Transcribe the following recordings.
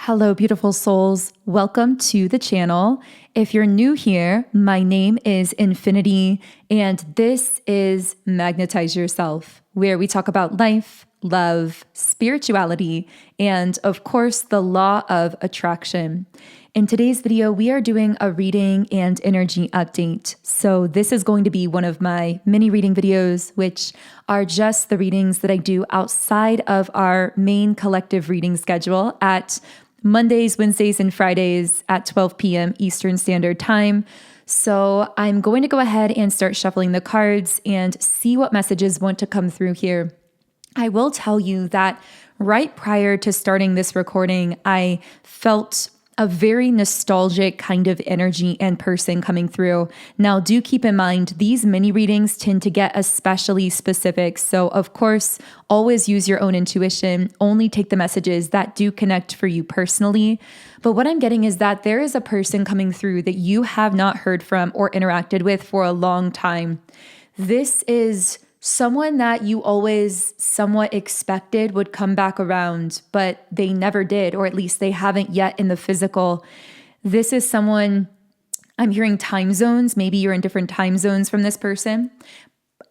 Hello, beautiful souls. Welcome to the channel. If you're new here, my name is Infinity, and this is Magnetize Yourself, where we talk about life, love, spirituality, and of course, the law of attraction. In today's video, we are doing a reading and energy update. So this is going to be one of my mini reading videos, which are just the readings that I do outside of our main collective reading schedule at Mondays, Wednesdays, and Fridays at 12 p.m. Eastern Standard Time. So I'm going to go ahead and start shuffling the cards and see what messages want to come through here. I will tell you that right prior to starting this recording, I felt a very nostalgic kind of energy and person coming through. Now, do keep in mind, these mini readings tend to get especially specific. So of course, always use your own intuition, only take the messages that do connect for you personally. But what I'm getting is that there is a person coming through that you have not heard from or interacted with for a long time. This is someone that you always somewhat expected would come back around, but they never did, or at least they haven't yet in the physical. This is someone, I'm hearing time zones. Maybe you're in different time zones from this person,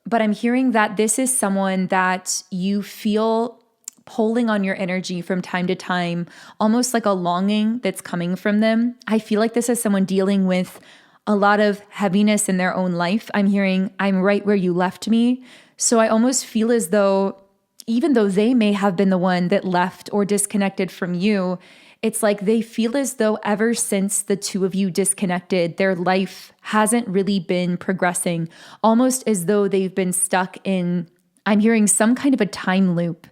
but I'm hearing that this is someone that you feel pulling on your energy from time to time, almost like a longing that's coming from them. I feel like this is someone dealing with a lot of heaviness in their own life. I'm hearing, I'm right where you left me. So I almost feel as though, even though they may have been the one that left or disconnected from you, it's like they feel as though ever since the two of you disconnected, their life hasn't really been progressing, almost as though they've been stuck in, I'm hearing some kind of a time loop.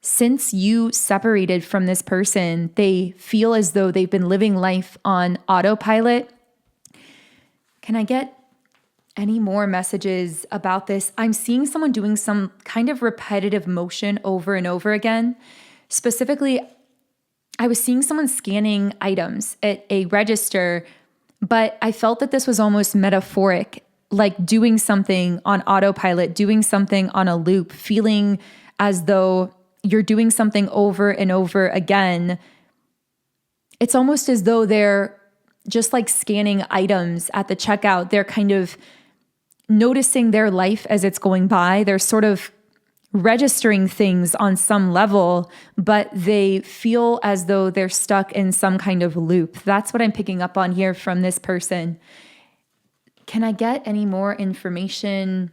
Since you separated from this person, they feel as though they've been living life on autopilot. Can I get any more messages about this? I'm seeing someone doing some kind of repetitive motion over and over again. Specifically, I was seeing someone scanning items at a register, but I felt that this was almost metaphoric, like doing something on autopilot, doing something on a loop, feeling as though you're doing something over and over again. It's almost as though they're just like scanning items at the checkout. They're kind of noticing their life as it's going by. They're sort of registering things on some level, but they feel as though they're stuck in some kind of loop. That's what I'm picking up on here from this person. Can I get any more information?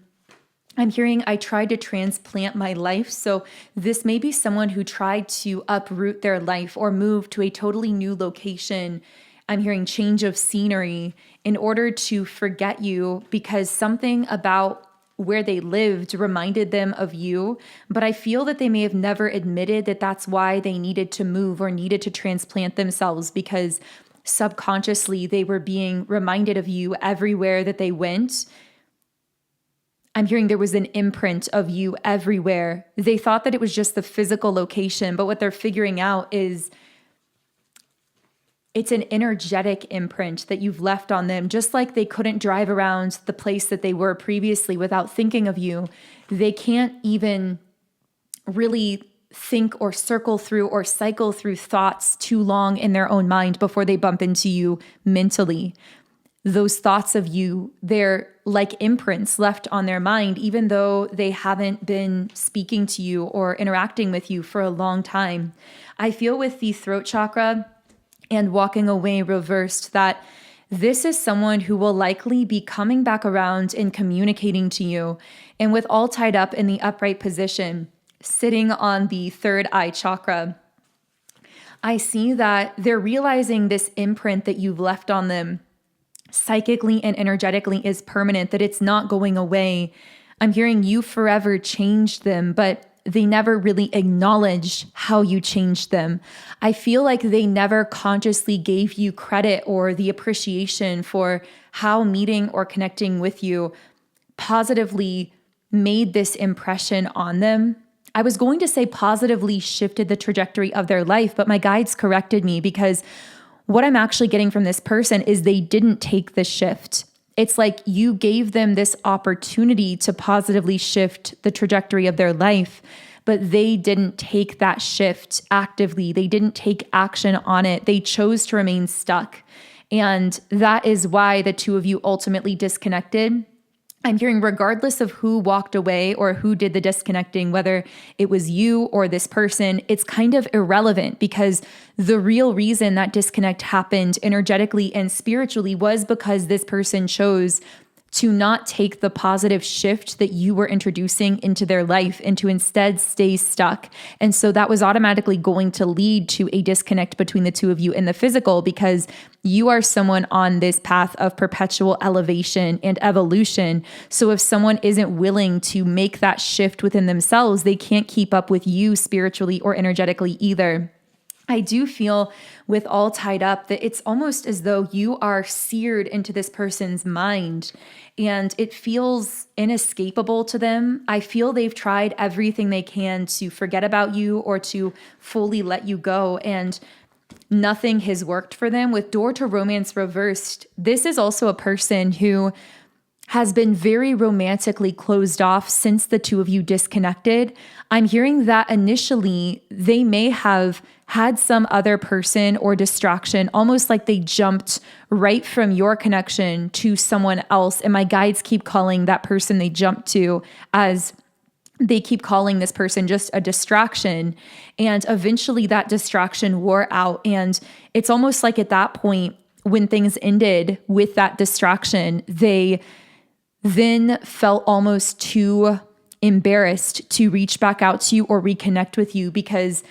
I'm hearing, I tried to transplant my life. So this may be someone who tried to uproot their life or move to a totally new location. I'm hearing change of scenery in order to forget you because something about where they lived reminded them of you. But I feel that they may have never admitted that that's why they needed to move or needed to transplant themselves, because subconsciously they were being reminded of you everywhere that they went. I'm hearing there was an imprint of you everywhere. They thought that it was just the physical location, but what they're figuring out is it's an energetic imprint that you've left on them. Just like they couldn't drive around the place that they were previously without thinking of you, they can't even really think or circle through or cycle through thoughts too long in their own mind before they bump into you mentally. Those thoughts of you, they're like imprints left on their mind, even though they haven't been speaking to you or interacting with you for a long time. I feel with the throat chakra and walking away reversed that this is someone who will likely be coming back around and communicating to you. And with all tied up in the upright position, sitting on the third eye chakra, I see that they're realizing this imprint that you've left on them psychically and energetically is permanent, that it's not going away. I'm hearing you forever changed them, but they never really acknowledged how you changed them. I feel like they never consciously gave you credit or the appreciation for how meeting or connecting with you positively made this impression on them. I was going to say positively shifted the trajectory of their life, but my guides corrected me, because what I'm actually getting from this person is they didn't take the shift. It's like you gave them this opportunity to positively shift the trajectory of their life, but they didn't take that shift actively. They didn't take action on it. They chose to remain stuck. And that is why the two of you ultimately disconnected. I'm hearing regardless of who walked away or who did the disconnecting, whether it was you or this person, it's kind of irrelevant, because the real reason that disconnect happened energetically and spiritually was because this person chose to not take the positive shift that you were introducing into their life and to instead stay stuck. And so that was automatically going to lead to a disconnect between the two of you in the physical, because you are someone on this path of perpetual elevation and evolution. So if someone isn't willing to make that shift within themselves, they can't keep up with you spiritually or energetically either. I do feel with all tied up that it's almost as though you are seared into this person's mind and it feels inescapable to them. I feel they've tried everything they can to forget about you or to fully let you go, and nothing has worked for them. With door to romance reversed, this is also a person who has been very romantically closed off since the two of you disconnected. I'm hearing that initially they may have had some other person or distraction, almost like they jumped right from your connection to someone else. And my guides keep calling that person they jumped to, as they keep calling this person just a distraction. And eventually that distraction wore out. And it's almost like at that point, when things ended with that distraction, they then felt almost too embarrassed to reach back out to you or reconnect with you, because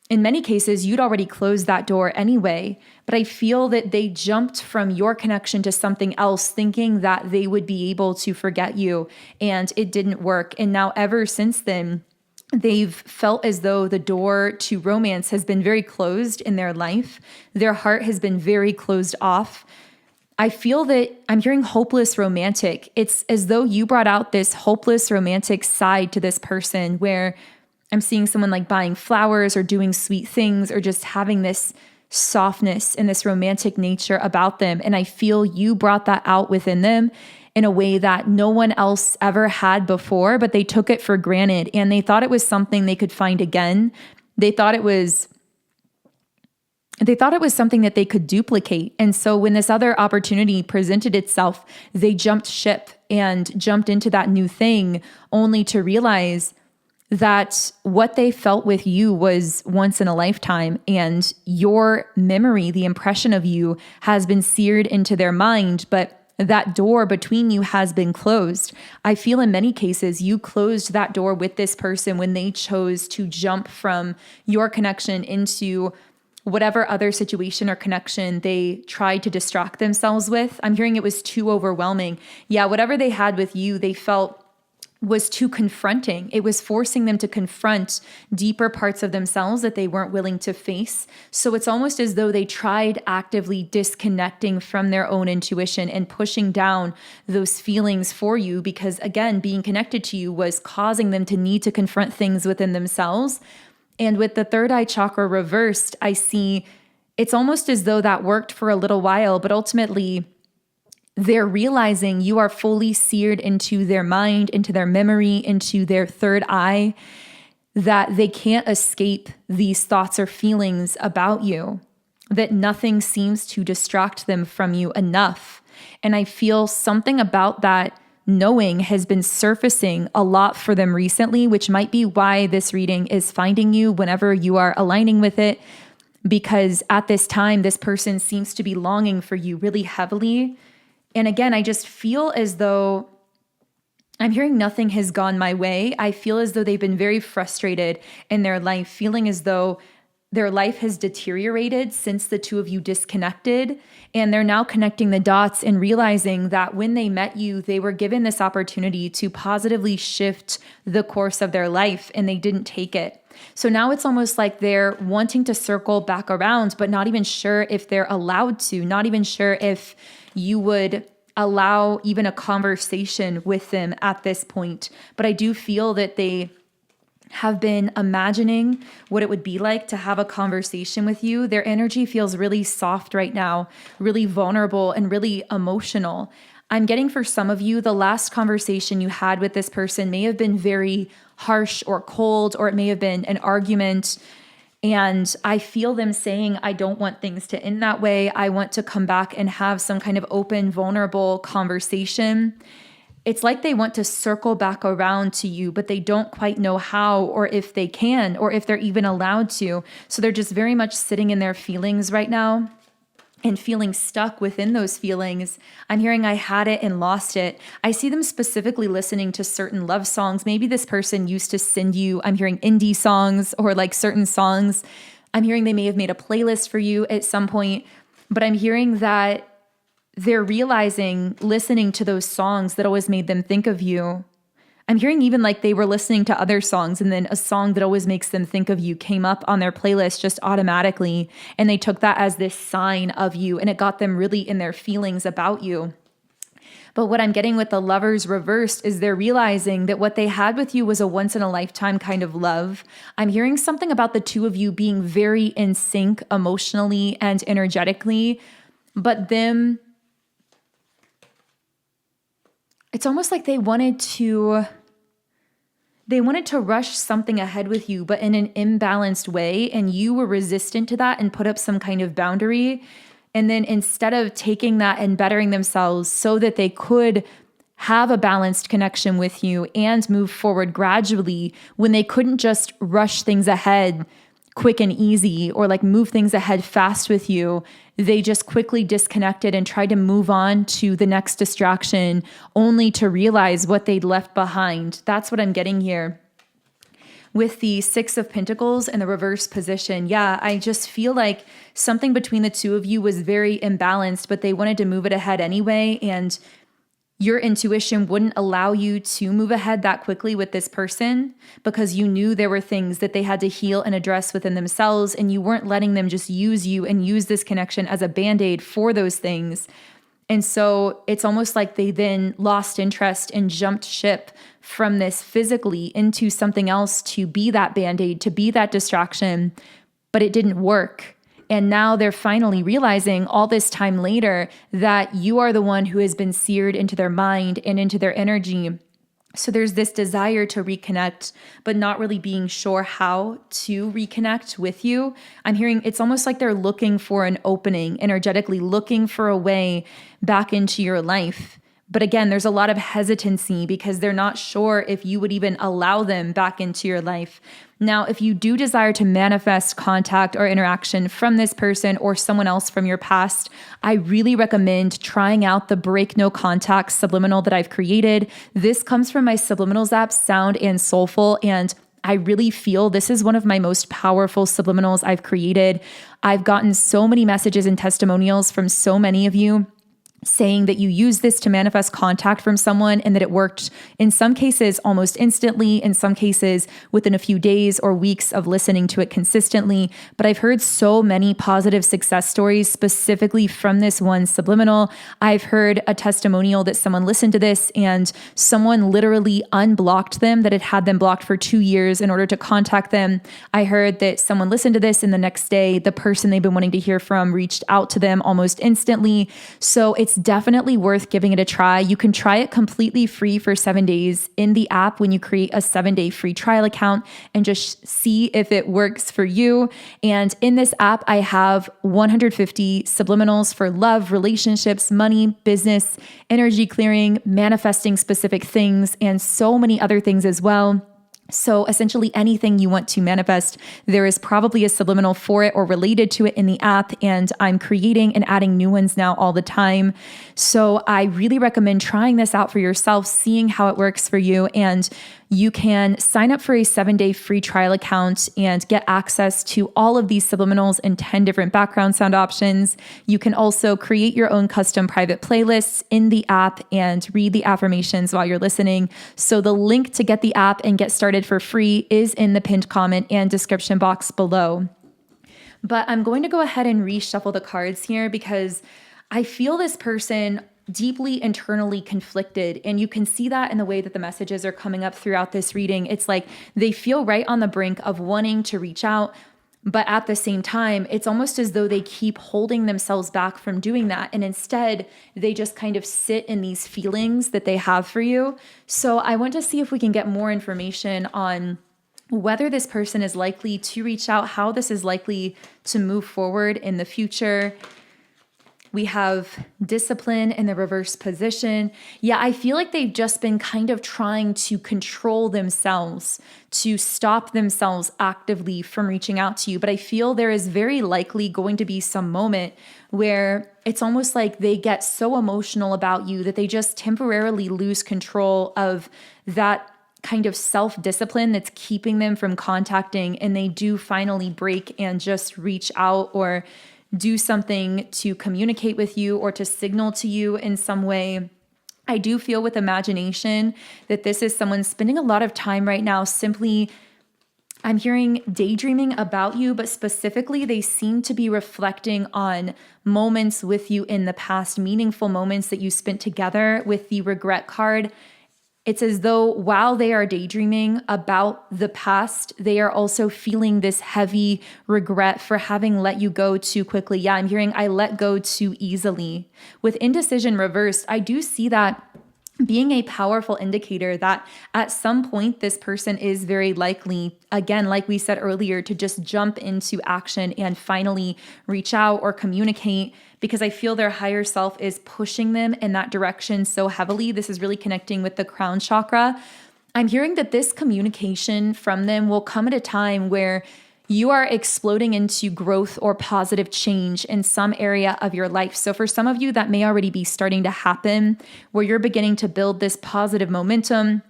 in many cases, you'd already closed that door anyway. But I feel that they jumped from your connection to something else, thinking that they would be able to forget you, and it didn't work. And now ever since then, they've felt as though the door to romance has been very closed in their life. Their heart has been very closed off. I feel that I'm hearing hopeless romantic. It's as though you brought out this hopeless romantic side to this person, where I'm seeing someone like buying flowers or doing sweet things or just having this softness and this romantic nature about them. And I feel you brought that out within them in a way that no one else ever had before, but they took it for granted and they thought it was something they could find again. They thought it was something that they could duplicate. And so when this other opportunity presented itself, they jumped ship and jumped into that new thing, only to realize that what they felt with you was once in a lifetime, and your memory, the impression of you, has been seared into their mind, but that door between you has been closed. I feel in many cases you closed that door with this person when they chose to jump from your connection into whatever other situation or connection they tried to distract themselves with. I'm hearing it was too overwhelming. Yeah, whatever they had with you, they felt was too confronting. It was forcing them to confront deeper parts of themselves that they weren't willing to face. So it's almost as though they tried actively disconnecting from their own intuition and pushing down those feelings for you, because again, being connected to you was causing them to need to confront things within themselves. And with the third eye chakra reversed, I see it's almost as though that worked for a little while, but ultimately they're realizing you are fully seared into their mind, into their memory, into their third eye, that they can't escape these thoughts or feelings about you, that nothing seems to distract them from you enough. And I feel something about that knowing has been surfacing a lot for them recently, which might be why this reading is finding you whenever you are aligning with it. Because at this time, this person seems to be longing for you really heavily. And again, I just feel as though I'm hearing nothing has gone my way. I feel as though they've been very frustrated in their life, feeling as though their life has deteriorated since the two of you disconnected. And they're now connecting the dots and realizing that when they met you, they were given this opportunity to positively shift the course of their life, and they didn't take it. So now it's almost like they're wanting to circle back around, but not even sure if they're allowed to, not even sure if you would allow even a conversation with them at this point. But I do feel that they have been imagining what it would be like to have a conversation with you. Their energy feels really soft right now, really vulnerable and really emotional. I'm getting for some of you, the last conversation you had with this person may have been very harsh or cold, or it may have been an argument. And I feel them saying, I don't want things to end that way. I want to come back and have some kind of open, vulnerable conversation. It's like they want to circle back around to you, but they don't quite know how, or if they can, or if they're even allowed to. So they're just very much sitting in their feelings right now and feeling stuck within those feelings. I'm hearing I had it and lost it. I see them specifically listening to certain love songs. Maybe this person used to send you, I'm hearing indie songs or like certain songs. I'm hearing they may have made a playlist for you at some point, but I'm hearing that they're realizing, listening to those songs that always made them think of you. I'm hearing even like they were listening to other songs and then a song that always makes them think of you came up on their playlist just automatically. And they took that as this sign of you, and it got them really in their feelings about you. But what I'm getting with the Lovers reversed is they're realizing that what they had with you was a once in a lifetime kind of love. I'm hearing something about the two of you being very in sync emotionally and energetically, but them, it's almost like they wanted to rush something ahead with you, but in an imbalanced way. And you were resistant to that and put up some kind of boundary. And then instead of taking that and bettering themselves so that they could have a balanced connection with you and move forward gradually, when they couldn't just rush things ahead quick and easy or like move things ahead fast with you, they just quickly disconnected and tried to move on to the next distraction only to realize what they'd left behind. That's what I'm getting here. With the Six of Pentacles in the reverse position, yeah, I just feel like something between the two of you was very imbalanced, but they wanted to move it ahead anyway, and your intuition wouldn't allow you to move ahead that quickly with this person because you knew there were things that they had to heal and address within themselves, and you weren't letting them just use you and use this connection as a band-aid for those things. And so it's almost like they then lost interest and jumped ship from this physically into something else to be that band-aid, to be that distraction, but it didn't work. And now they're finally realizing all this time later that you are the one who has been seared into their mind and into their energy. So there's this desire to reconnect, but not really being sure how to reconnect with you. I'm hearing it's almost like they're looking for an opening, energetically looking for a way back into your life. But again, there's a lot of hesitancy because they're not sure if you would even allow them back into your life. Now, if you do desire to manifest contact or interaction from this person or someone else from your past, I really recommend trying out the Break No Contact Subliminal that I've created. This comes from my Subliminals app, Sound and Soulful, and I really feel this is one of my most powerful subliminals I've created. I've gotten so many messages and testimonials from so many of you saying that you use this to manifest contact from someone and that it worked in some cases almost instantly, in some cases within a few days or weeks of listening to it consistently. But I've heard so many positive success stories specifically from this one subliminal. I've heard a testimonial that someone listened to this and someone literally unblocked them, that it had them blocked for 2 years in order to contact them. I heard that someone listened to this and the next day, the person they've been wanting to hear from reached out to them almost instantly. So it's definitely worth giving it a try. You can try it completely free for 7 days in the app when you create a 7-day free trial account and just see if it works for you. And in this app, I have 150 subliminals for love, relationships, money, business, energy clearing, manifesting specific things, and so many other things as well. So essentially anything you want to manifest, there is probably a subliminal for it or related to it in the app, and I'm creating and adding new ones now all the time. So I really recommend trying this out for yourself, seeing how it works for you, and you can sign up for a 7-day free trial account and get access to all of these subliminals and 10 different background sound options. You can also create your own custom private playlists in the app and read the affirmations while you're listening. So the link to get the app and get started for free is in the pinned comment and description box below. But I'm going to go ahead and reshuffle the cards here because I feel this person deeply internally conflicted. And you can see that in the way that the messages are coming up throughout this reading. It's like they feel right on the brink of wanting to reach out, But at the same time, it's almost as though they keep holding themselves back from doing that. And instead, they just kind of sit in these feelings that they have for you. So I want to see if we can get more information on whether this person is likely to reach out, how this is likely to move forward in the future. We have discipline in the reverse position. Yeah, I feel like they've just been kind of trying to control themselves, to stop themselves actively from reaching out to you. But I feel there is very likely going to be some moment where it's almost like they get so emotional about you that they just temporarily lose control of that kind of self-discipline that's keeping them from contacting, and they do finally break and just reach out or do something to communicate with you or to signal to you in some way. I do feel with imagination that this is someone spending a lot of time right now simply, I'm hearing daydreaming about you, but specifically they seem to be reflecting on moments with you in the past, meaningful moments that you spent together. With the regret card, it's as though while they are daydreaming about the past, they are also feeling this heavy regret for having let you go too quickly. Yeah, I'm hearing I let go too easily. With indecision reversed, I do see that being a powerful indicator that at some point this person is very likely, again, like we said earlier, to just jump into action and finally reach out or communicate, because I feel their higher self is pushing them in that direction so heavily. This is really connecting with the crown chakra. I'm hearing that this communication from them will come at a time where you are exploding into growth or positive change in some area of your life. So for some of you, that may already be starting to happen, where you're beginning to build this positive momentum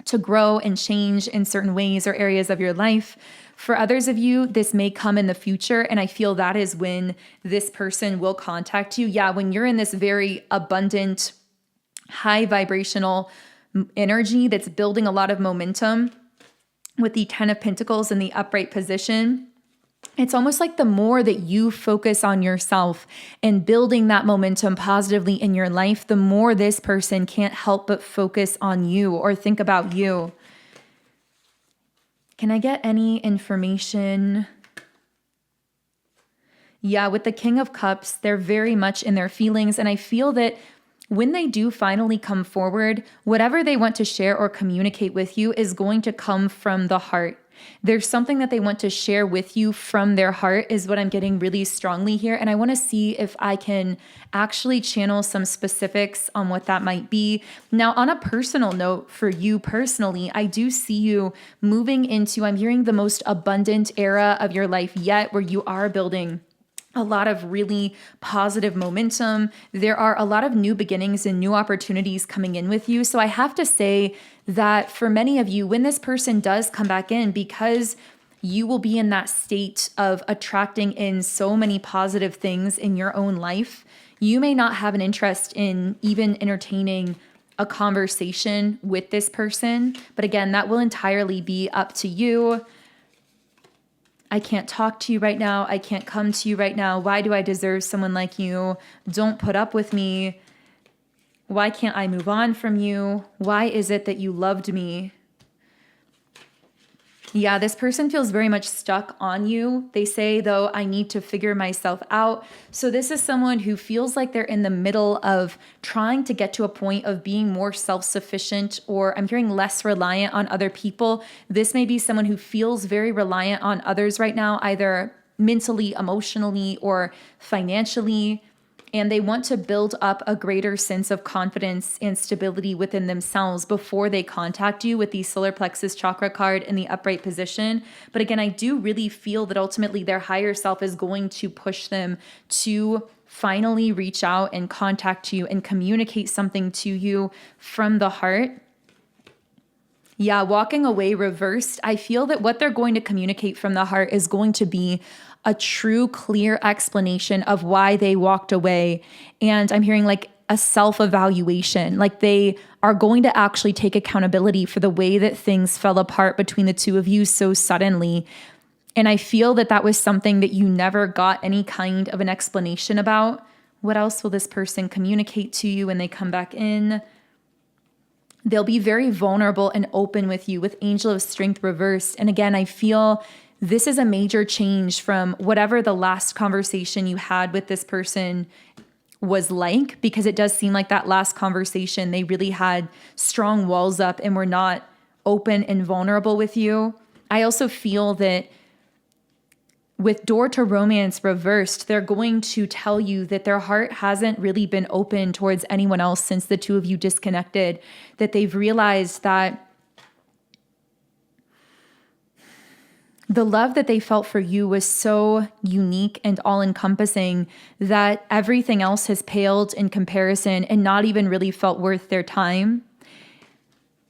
to grow and change in certain ways or areas of your life. For others of you, this may come in the future, and I feel that is when this person will contact you. Yeah, when you're in this very abundant, high vibrational energy that's building a lot of momentum, with the 10 of Pentacles in the upright position, it's almost like the more that you focus on yourself and building that momentum positively in your life, the more this person can't help but focus on you or think about you. Can I get any information? Yeah, with the King of Cups, they're very much in their feelings, and I feel that when they do finally come forward, whatever they want to share or communicate with you is going to come from the heart. There's something that they want to share with you from their heart is what I'm getting really strongly here. And I want to see if I can actually channel some specifics on what that might be. Now, on a personal note for you personally, I do see you moving into, I'm hearing the most abundant era of your life yet, where you are building a lot of really positive momentum. There are a lot of new beginnings and new opportunities coming in with you. So I have to say that for many of you, when this person does come back in, because you will be in that state of attracting in so many positive things in your own life, you may not have an interest in even entertaining a conversation with this person. But again, that will entirely be up to you. I can't talk to you right now. I can't come to you right now. Why do I deserve someone like you? Don't put up with me. Why can't I move on from you? Why is it that you loved me? Yeah, this person feels very much stuck on you. They say, though, I need to figure myself out. So this is someone who feels like they're in the middle of trying to get to a point of being more self-sufficient, or I'm hearing less reliant on other people. This may be someone who feels very reliant on others right now, either mentally, emotionally, or financially. And they want to build up a greater sense of confidence and stability within themselves before they contact you, with the solar plexus chakra card in the upright position. But again, I do really feel that ultimately their higher self is going to push them to finally reach out and contact you and communicate something to you from the heart. Yeah, walking away reversed. I feel that what they're going to communicate from the heart is going to be a true, clear explanation of why they walked away. And I'm hearing like a self-evaluation, like they are going to actually take accountability for the way that things fell apart between the two of you so suddenly. And I feel that that was something that you never got any kind of an explanation about. What else will this person communicate to you when they come back in? They'll be very vulnerable and open with you, with Angel of Strength reversed. And again, I feel this is a major change from whatever the last conversation you had with this person was like, because it does seem like that last conversation, they really had strong walls up and were not open and vulnerable with you. I also feel that with door to romance reversed, they're going to tell you that their heart hasn't really been open towards anyone else since the two of you disconnected, that they've realized that the love that they felt for you was so unique and all-encompassing that everything else has paled in comparison and not even really felt worth their time.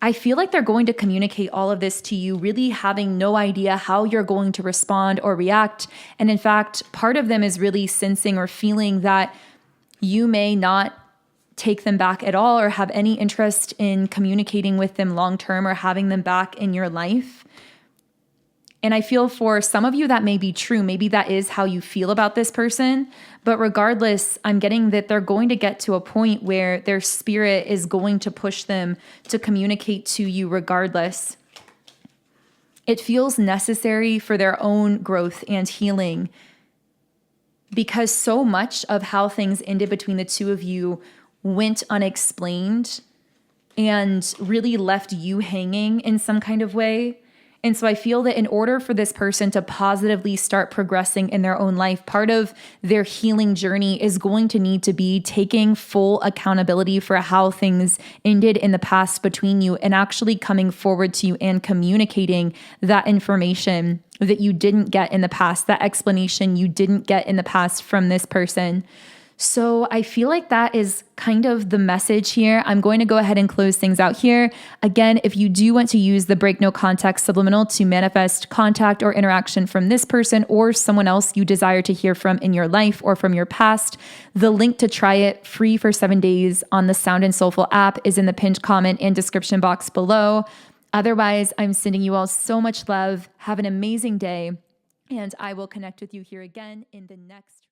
I feel like they're going to communicate all of this to you, really having no idea how you're going to respond or react. And in fact, part of them is really sensing or feeling that you may not take them back at all or have any interest in communicating with them long-term or having them back in your life. And I feel for some of you that may be true. Maybe that is how you feel about this person. But regardless, I'm getting that they're going to get to a point where their spirit is going to push them to communicate to you regardless. It feels necessary for their own growth and healing, because so much of how things ended between the two of you went unexplained and really left you hanging in some kind of way. And so I feel that in order for this person to positively start progressing in their own life, part of their healing journey is going to need to be taking full accountability for how things ended in the past between you and actually coming forward to you and communicating that information that you didn't get in the past, that explanation you didn't get in the past from this person. So I feel like that is kind of the message here. I'm going to go ahead and close things out here. Again, if you do want to use the Break No Contact Subliminal to manifest contact or interaction from this person or someone else you desire to hear from in your life or from your past, the link to try it free for 7 days on the Sound and Soulful app is in the pinned comment and description box below. Otherwise, I'm sending you all so much love. Have an amazing day, and I will connect with you here again in the next